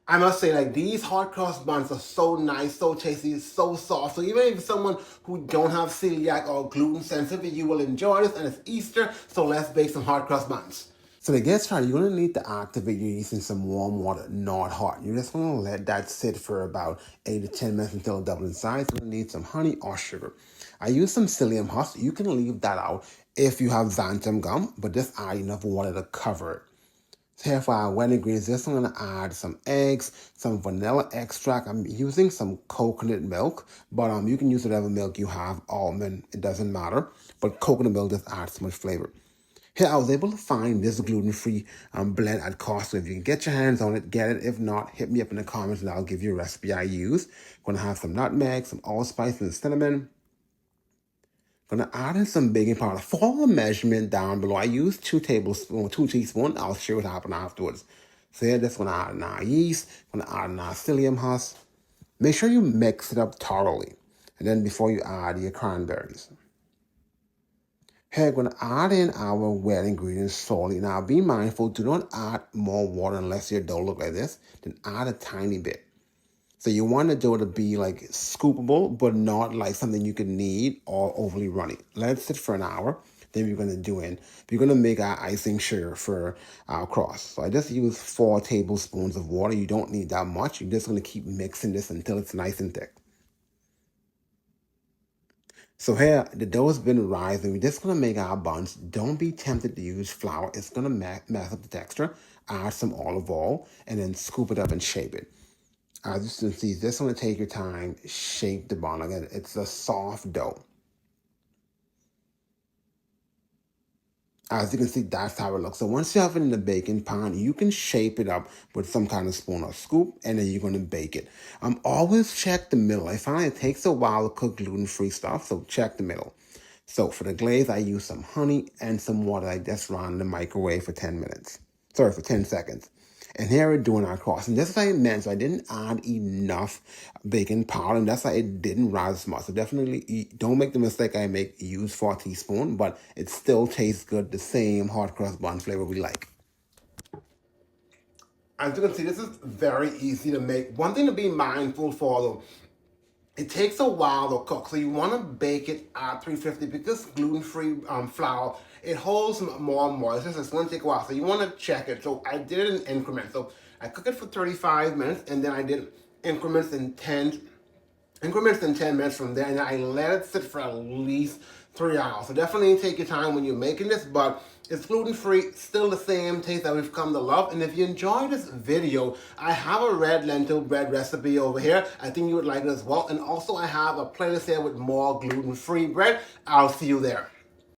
I must say, like, these hot cross buns are so nice, so tasty, so soft. So even if someone who don't have celiac or gluten sensitive, you will enjoy this. And it's Easter, so let's bake some hot cross buns. So to get started, you're going to need to activate your yeast in some warm water, not hot. You're just going to let that sit for about 8 to 10 minutes until it doubles in size. You're going to need some honey or sugar. I use some psyllium husk. You can leave that out if you have xanthan gum, but just add enough water to cover it. So here for our wet ingredients, this I'm going to add some eggs, some vanilla extract. I'm using some coconut milk, but you can use whatever milk you have, almond, it doesn't matter. But coconut milk just adds so much flavor. Here, I was able to find this gluten-free blend at Costco. If you can get your hands on it, get it. If not, hit me up in the comments and I'll give you a recipe I use. Going to have some nutmeg, some allspice, and cinnamon. Going to add in some baking powder. Follow the measurement down below. I use 2 teaspoons. I'll show you what happened afterwards. So here, just going to add in our yeast. Going to add in our psyllium husk. Make sure you mix it up thoroughly. And then before you add your cranberries. Here, we're going to add in our wet ingredients slowly. Now, be mindful, do not add more water unless your dough look like this. Then add a tiny bit. So you want the dough to be like scoopable, but not like something you could knead or overly runny. Let it sit for an hour. Then we're going to we're going to make our icing sugar for our cross. So I just use 4 tablespoons of water. You don't need that much. You're just going to keep mixing this until it's nice and thick. So here, the dough has been rising. We're just going to make our buns. Don't be tempted to use flour. It's going to mess up the texture. Add some olive oil and then scoop it up and shape it. As you can see, this is going to take your time. Shape the bun. Again, it's a soft dough. As you can see, that's how it looks. So once you have it in the baking pan, you can shape it up with some kind of spoon or scoop, and then you're going to bake it. Always check the middle. I find it takes a while to cook gluten-free stuff, so check the middle. So for the glaze, I use some honey and some water. I just run in the microwave for 10 minutes. Sorry, for 10 seconds. And here we're doing our cross. And that's what I meant. So I didn't add enough baking powder, and that's why it didn't rise as much. So definitely don't make the mistake I make. Use 4 teaspoons, but it still tastes good. The same hot cross bun flavor we like. As you can see, this is very easy to make. One thing to be mindful for though, it takes a while to cook, so you want to bake it at 350 because gluten-free flour, it holds more moisture, so it's going to take a while. So you want to check it. So I did it in increments. So I cook it for 35 minutes, and then I did increments in 10 minutes from there, and I let it sit for at least 3 hours. So definitely take your time when you're making this, but it's gluten-free, still the same taste that we've come to love. And if you enjoyed this video, I have a red lentil bread recipe over here. I think you would like it as well. And also I have a playlist here with more gluten-free bread. I'll see you there.